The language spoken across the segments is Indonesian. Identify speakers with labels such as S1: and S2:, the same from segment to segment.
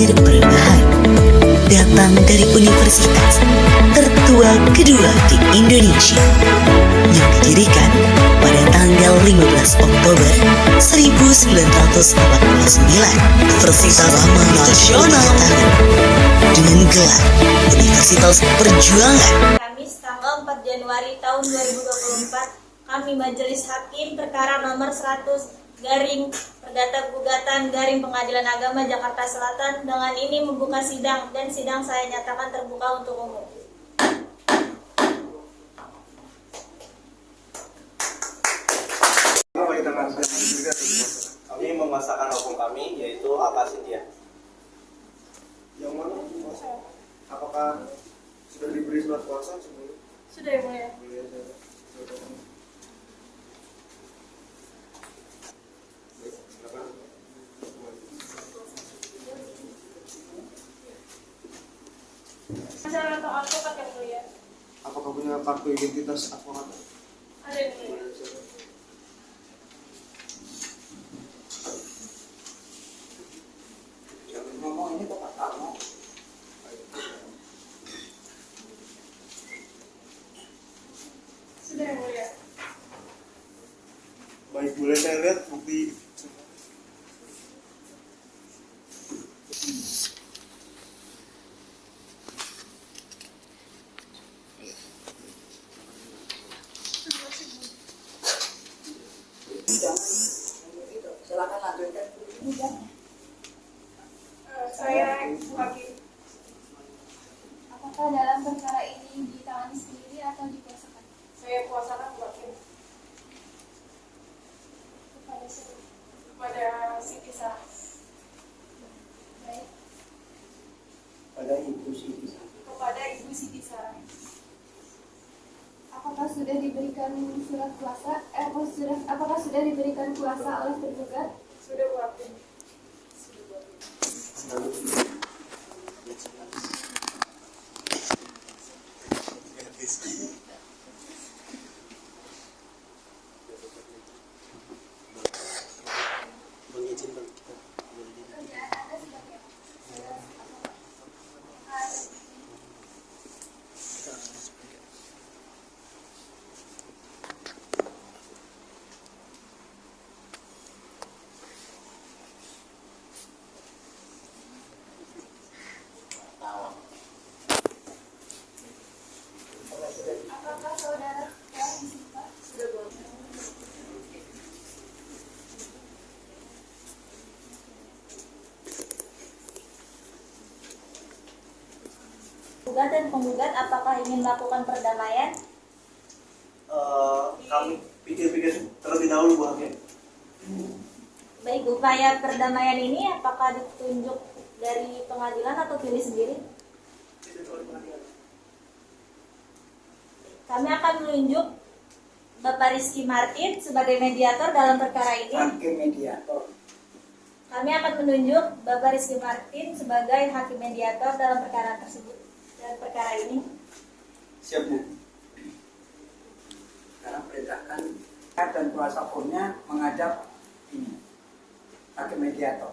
S1: pionir perubahan, datang dari universitas tertua kedua di Indonesia yang didirikan pada tanggal 15 Oktober 1949, Universitas Nasional dengan gelar Universitas Perjuangan.
S2: Kamis tanggal 4 Januari tahun 2024, kami Majelis Hakim Perkara nomor 100 garing Perdata Gugatan garing Pengadilan Agama Jakarta Selatan dengan ini membuka sidang, dan sidang saya nyatakan terbuka untuk umum.
S3: Kami memasakkan hukum kami, yaitu Akasidya.
S4: Yang mana? Apakah sudah diberi surat kuasa sebelum?
S2: Sudah ya, Mulia.
S5: Masalah atau advokat yang mulia?
S4: Apakah punya kartu identitas advokat?
S5: Ada yang mulia.
S4: Ngomong ini kok kamu?
S5: Sudah yang mulia.
S4: Baik, boleh saya lihat bukti.
S6: Silakan lanjutkan.
S5: Saya hakim.
S7: Apakah dalam perkara ini ditangani sendiri atau dikuasakan?
S5: Saya kuasakan hakim
S7: Kepada siapa?
S5: kepada Siti Sarah.
S7: Baik.
S6: Pada Ibu Siti.
S5: Kepada Ibu Siti Sarah.
S7: Apakah sudah diberikan surat kuasa? Apakah sudah diberikan kuasa oleh tergugat?
S5: Sudah Bu Hakim.
S3: Mengizinkan kita.
S7: Kerjaan Anda sebagai saudara apakah apakah saudara telah disumpah?
S5: Sudah Bu Hakim.
S2: Gugat dan penggugat apakah ingin melakukan perdamaian?
S3: Kami pikir-pikir terlebih dahulu, Bu Hakim.
S2: Baik, upaya perdamaian ini apakah ditunjuk dari pengadilan atau pilih sendiri? Kami akan menunjuk Bapak Rizky Martin sebagai mediator dalam perkara ini.
S6: Hakim mediator.
S2: Kami akan menunjuk Bapak Rizky Martin sebagai hakim mediator dalam perkara tersebut, dalam perkara ini.
S3: Siap, Bu.
S6: Sekarang perintahkan dan kuasa hukumnya menghadap ini hakim mediator.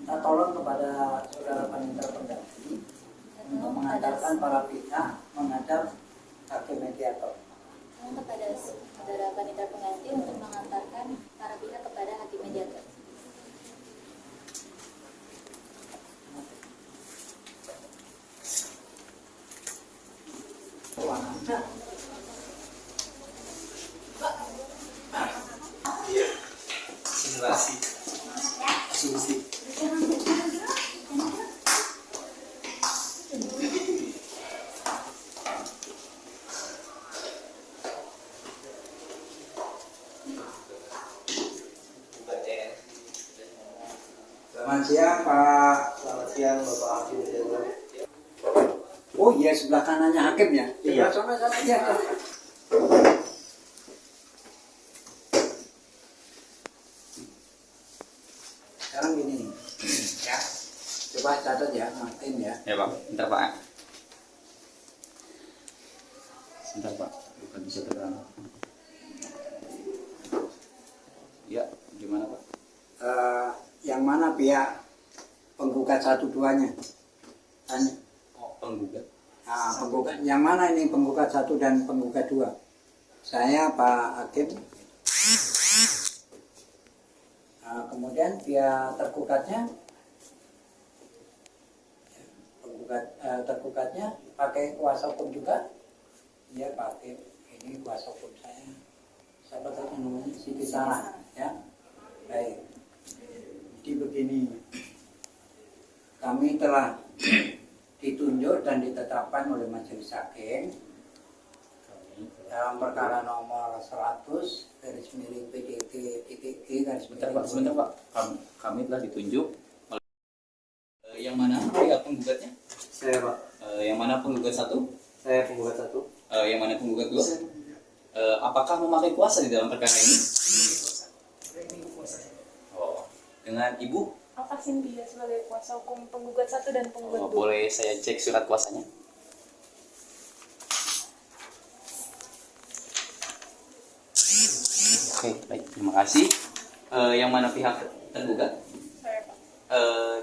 S6: Minta tolong kepada saudara panitera pengganti untuk mengantarkan para pihak menghadap hakim mediator.
S2: Kepada saudara panitia pengganti untuk mengantarkan para pihak kepada hakim mediator.
S3: Simulasi. Asumsi.
S6: Selamat siang Pak.
S3: Selamat siang, Bapak Hakim.
S6: Oh iya, sebelah kanannya hakim ya?
S3: Iya.
S6: Sebelah sana aja. Sekarang gini nih, ya. Coba catat ya, Martin ya.
S8: Ya Pak, bentar Pak. Sebentar Pak, bukan bisa terang. Ya, gimana Pak?
S6: Yang mana mana pihak penggugat 1-2-nya? Tanya.
S8: Oh, penggugat.
S6: Nah, penggugat yang mana ini, penggugat 1 dan penggugat 2? Saya Pak Hakim. Nah, kemudian pihak tergugatnya, tergugatnya pakai kuasa hukum juga? Iya pakai. Ini kuasa hukum saya. Siapa tahu namanya Siti Sarah, ya. Baik. Jadi begini, kami telah ditunjuk dan ditetapkan oleh Majelis Hakim dalam perkara nomor 100 garis miring PDT.G garis miring.
S8: Sebentar Pak. Kami telah ditunjuk oleh yang mana pihak penggugatnya?
S3: Saya Pak.
S8: Yang mana penggugat 1?
S3: Saya penggugat 1.
S8: Yang mana penggugat 2? Apakah memakai kuasa di dalam perkara ini? Oh, dengan Ibu?
S5: Apa Cynthia sebagai kuasa hukum penggugat 1 dan penggugat 2?
S8: Boleh saya cek surat kuasanya? Oke, baik. Terima kasih. Yang mana pihak tergugat?
S5: Saya Pak.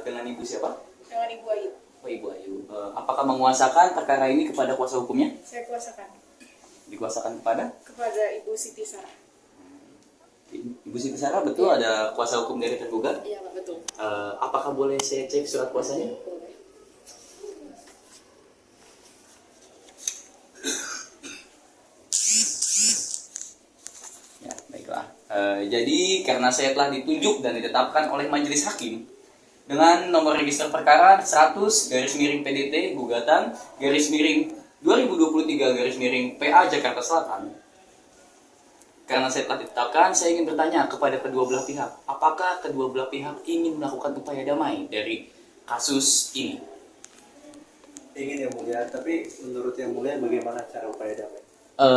S8: Dengan Ibu siapa?
S5: Dengan Ibu Ayu.
S8: Oh, Ibu Ayu. Apakah menguasakan perkara ini kepada kuasa hukumnya?
S5: Saya kuasakan.
S8: Dikuasakan kepada?
S5: Kepada Ibu Siti Sarah.
S8: Ibu Siti Sarah, betul ada kuasa hukum dari tergugat?
S5: Iya Pak, betul.
S8: Apakah boleh saya cek surat kuasanya?
S5: Boleh.
S8: Ya, baiklah. Jadi karena saya telah ditunjuk dan ditetapkan oleh Majelis Hakim dengan nomor register perkara 100 garis miring PDT gugatan garis miring 2023 garis miring PA Jakarta Selatan. Karena saya telah ditetapkan, saya ingin bertanya kepada kedua belah pihak, apakah kedua belah pihak ingin melakukan upaya damai dari kasus ini?
S3: Ingin yang mulia, tapi menurut yang mulia bagaimana cara upaya damai?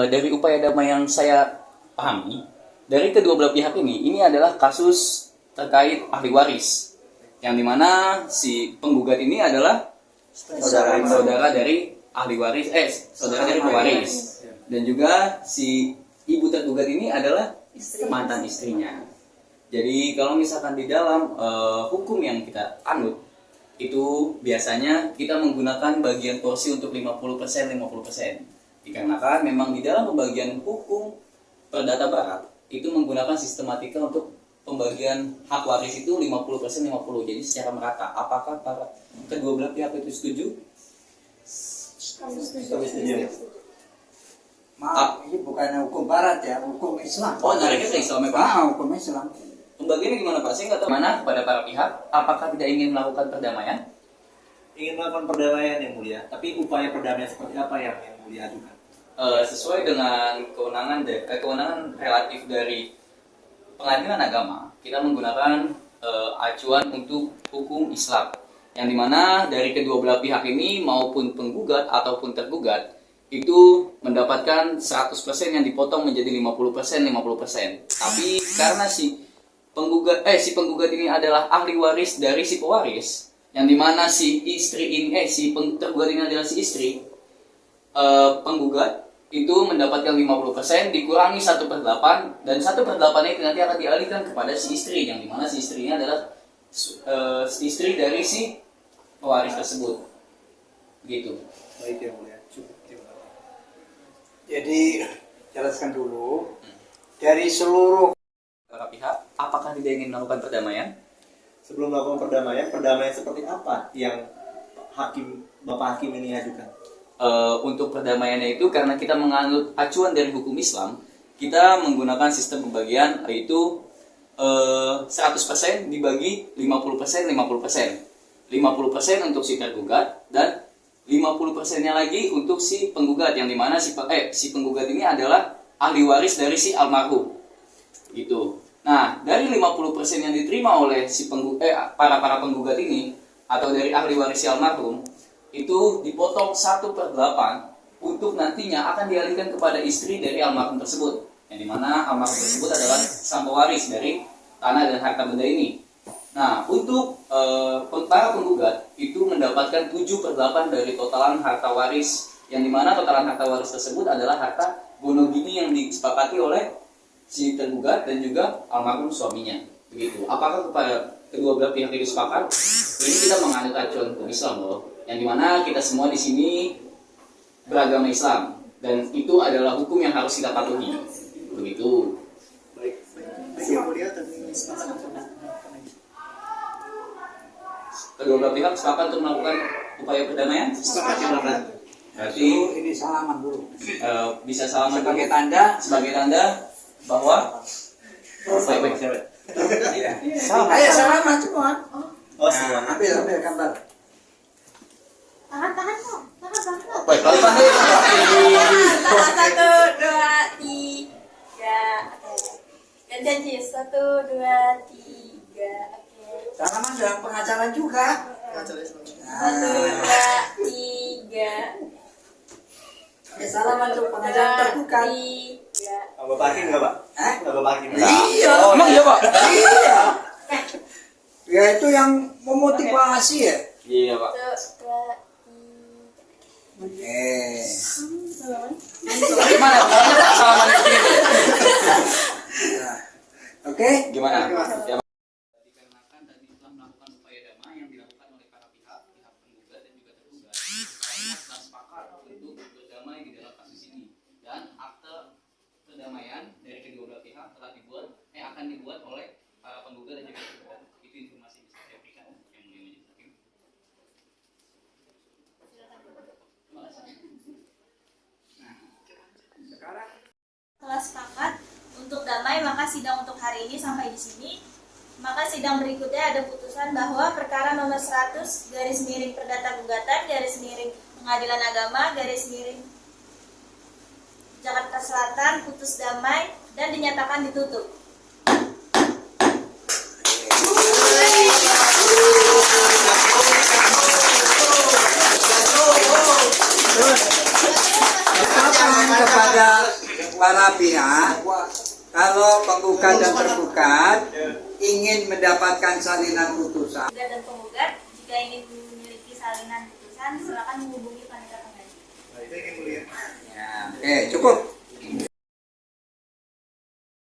S8: Dari upaya damai yang saya pahami, dari kedua belah pihak ini adalah kasus terkait ahli waris, yang dimana si penggugat ini adalah saudara dari ahli waris, saudara dari pewaris, dan juga si ibu tergugat ini adalah mantan istrinya. Jadi kalau misalkan di dalam hukum yang kita anut, itu biasanya kita menggunakan bagian porsi untuk 50%. Dikarenakan memang di dalam pembagian hukum perdata barat itu menggunakan sistematika untuk pembagian hak waris itu 50%, 50%. Jadi secara merata. Apakah para kedua belah pihak itu setuju?
S5: Kami
S3: Kami setuju.
S6: Maaf, ini bukan hukum barat ya, hukum Islam.
S8: Oh, nariknya ke Islam ya Pak?
S6: Hukum Islam.
S8: Pembagiannya gimana Pak? Saya nggak tahu mana kepada para pihak. Apakah tidak ingin melakukan perdamaian?
S3: Ingin melakukan perdamaian yang mulia, tapi upaya perdamaian seperti apa yang mulia ajukan?
S8: Sesuai dengan kewenangan relatif dari pengadilan agama, kita menggunakan acuan untuk hukum Islam, yang dimana dari kedua belah pihak ini maupun penggugat ataupun tergugat itu mendapatkan 100% yang dipotong menjadi 50%. Tapi karena si penggugat ini adalah ahli waris dari si pewaris, yang dimana si tergugat ini adalah si istri, penggugat itu mendapatkan 50% dikurangi 1/8, dan 1/8 itu nanti akan dialihkan kepada si istri, yang dimana si istrinya adalah istri dari si pewaris tersebut. Begitu.
S3: Baik yang mulia, cukup.
S6: Jadi jelaskan dulu dari seluruh
S8: Para pihak, apakah tidak ingin melakukan perdamaian?
S3: Sebelum melakukan perdamaian seperti apa yang Bapak Hakim ini ajukan?
S8: Untuk perdamaiannya itu karena kita menganut acuan dari hukum Islam, kita menggunakan sistem pembagian yaitu 100% dibagi 50%. 50% untuk si tergugat dan 50%-nya lagi untuk si penggugat, yang dimana si penggugat ini adalah ahli waris dari si almarhum. Gitu. Nah, dari 50% yang diterima oleh si para penggugat ini atau dari ahli waris si almarhum itu dipotong 1/8 untuk nantinya akan dialihkan kepada istri dari almarhum tersebut, yang dimana almarhum tersebut adalah sang pewaris dari tanah dan harta benda ini. Nah, untuk para penggugat itu mendapatkan 7/8 dari totalan harta waris, yang dimana totalan harta waris tersebut adalah harta gonogini yang disepakati oleh si tergugat dan juga almarhum suaminya. Begitu. Apakah kepada kedua belah pihak itu sepakat, ini kita menganut acuan hukum Islam loh, yang dimana kita semua di sini beragama Islam dan itu adalah hukum yang harus kita patuhi. Begitu.
S4: Yang mulia tapi
S8: Kedua belah pihak sepakat untuk melakukan upaya perdamaian.
S3: Sepakat ya Bapak.
S8: Berarti
S6: Ini salaman dulu.
S8: bisa salaman
S6: Sebagai tanda.
S8: bahwa baik.
S6: Iya. Ayo salaman semua.
S3: Oh, semua.
S6: Ambil gambar.
S7: Tahan dong. Tahan.
S8: Baik, pelan-pelan deh.
S2: Tahan, 1, 2, 3. Dan janji 1, 2, 3. Oke.
S6: Salaman dalam pengacara juga.
S2: 1, 2, 3.
S6: Ya, salaman untuk pengacara terbuka.
S2: 3.
S3: Bapak Hakim nggak Pak?
S6: Hah?
S3: Bapak Hakim.
S6: Iya.
S8: Emang iya, Pak?
S6: Iya. Ya itu yang memotivasi ya.
S8: Iya, Pak.
S2: 1, 2, 3.
S8: Gimana? Salaman itu.
S6: Oke.
S8: Gimana? Ya, dikarenakan tadi telah melakukan upaya damai yang dilakukan oleh para pihak penggugat dan juga tergugat, mereka telah sepakat untuk berdamai di dalam kasus ini dan akte perdamaian dari kedua belah pihak telah akan dibuat oleh para penggugat dan juga tergugat. Itu informasi yang bisa saya berikan yang mulia majelis hakim.
S6: Sekarang
S2: Setelah sepakat untuk damai, maka sidang untuk hari ini sampai di sini. Maka sidang berikutnya ada putusan bahwa perkara nomor 100 garis miring perdata gugatan garis miring pengadilan agama garis miring Jakarta Selatan putus damai dan dinyatakan ditutup.
S6: kepada para pihak, kalau penggugat dan tergugat ingin mendapatkan salinan putusan.
S2: Penggugat dan penggugat jika ingin memiliki salinan putusan silakan menghubungi panitia pengadilan.
S4: Nah, itu yang mulia.
S6: Ya, oke, cukup.